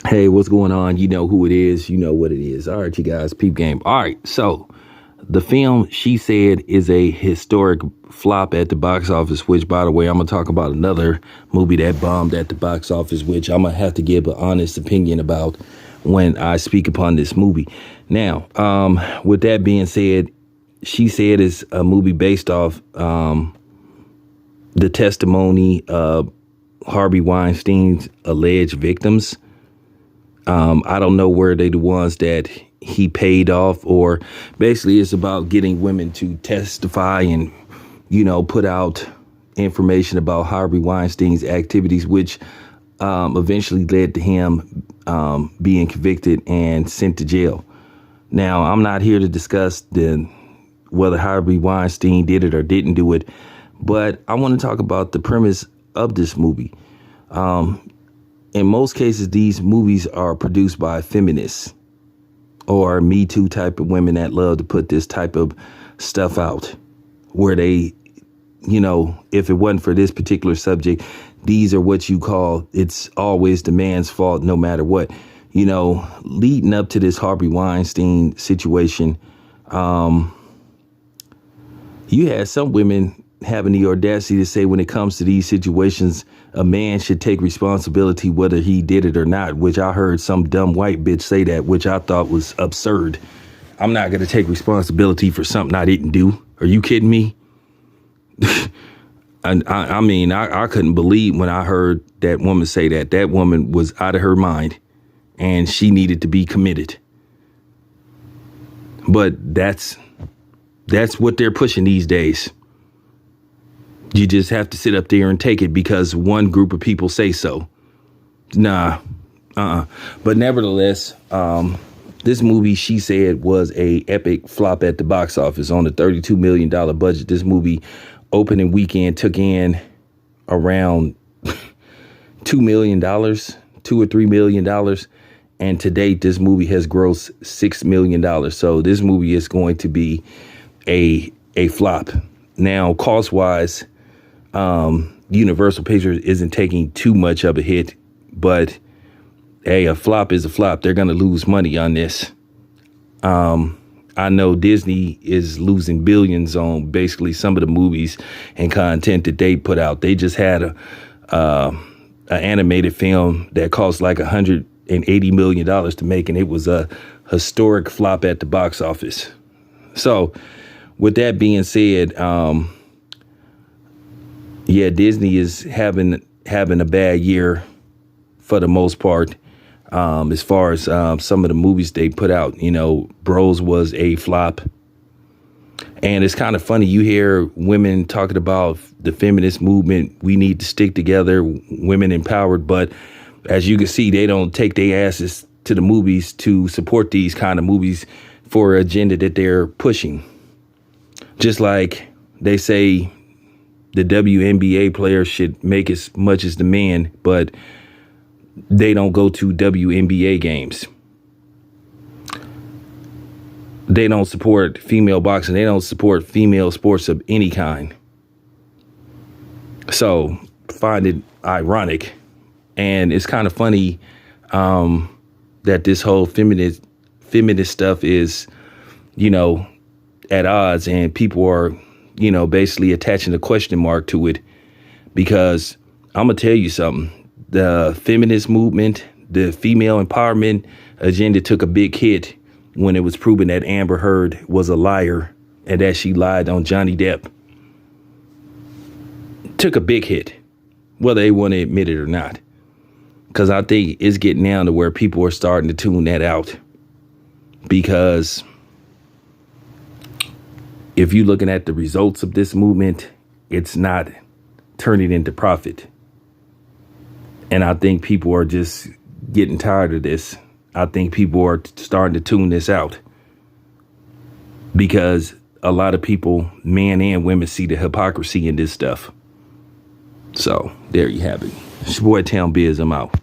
Hey, what's going on? You know who it is. You know what it is. All right, you guys, peep game. All right, so the film, She Said, is a historic flop at the box office, which, by the way, I'm going to talk about another movie that bombed at the box office, which I'm going to have to give an honest opinion about when I speak upon this movie. Now, with that being said, She Said is a movie based off the testimony of Harvey Weinstein's alleged victims. I don't know where they the ones that he paid off, or basically it's about getting women to testify and, put out information about Harvey Weinstein's activities, which eventually led to him being convicted and sent to jail. Now, I'm not here to discuss whether Harvey Weinstein did it or didn't do it, but I want to talk about the premise of this movie. In most cases, these movies are produced by feminists or Me Too type of women that love to put this type of stuff out where they, if it wasn't for this particular subject, these are what you call it's always the man's fault no matter what. Leading up to this Harvey Weinstein situation, you had some women having the audacity to say when it comes to these situations, a man should take responsibility whether he did it or not, which I heard some dumb white bitch say that, which I thought was absurd. I'm not going to take responsibility for something I didn't do. Are you kidding me? I couldn't believe when I heard that woman say that. That woman was out of her mind and she needed to be committed. But that's what they're pushing these days. You just have to sit up there and take it because one group of people say so. But nevertheless, this movie, She Said, was a epic flop at the box office on a $32 million budget. This movie opening weekend took in around $2 million, $2 or $3 million. And to date, this movie has grossed $6 million. So this movie is going to be a flop. Now, cost-wise, Universal Pictures isn't taking too much of a hit, but hey, a flop is a flop. They're going to lose money on this. I know Disney is losing billions on basically some of the movies and content that they put out. They just had an animated film that cost like $180 million to make, and it was a historic flop at the box office. So with that being said, Disney is having a bad year for the most part. As far as some of the movies they put out, Bros was a flop. And it's kind of funny. You hear women talking about the feminist movement. We need to stick together, women empowered. But as you can see, they don't take their asses to the movies to support these kind of movies for an agenda that they're pushing. Just like they say the WNBA players should make as much as the men, but they don't go to WNBA games. They don't support female boxing. They don't support female sports of any kind. So find it ironic. And it's kind of funny that this whole feminist stuff is, at odds, and people are, basically attaching a question mark to it, because I'm going to tell you something. The feminist movement, the female empowerment agenda took a big hit when it was proven that Amber Heard was a liar and that she lied on Johnny Depp. Took a big hit, whether they want to admit it or not, because I think it's getting down to where people are starting to tune that out, because if you're looking at the results of this movement, it's not turning into profit. And I think people are just getting tired of this. I think people are starting to tune this out because a lot of people, men and women, see the hypocrisy in this stuff. So there you have it. It's your boy Town Biz. I'm out.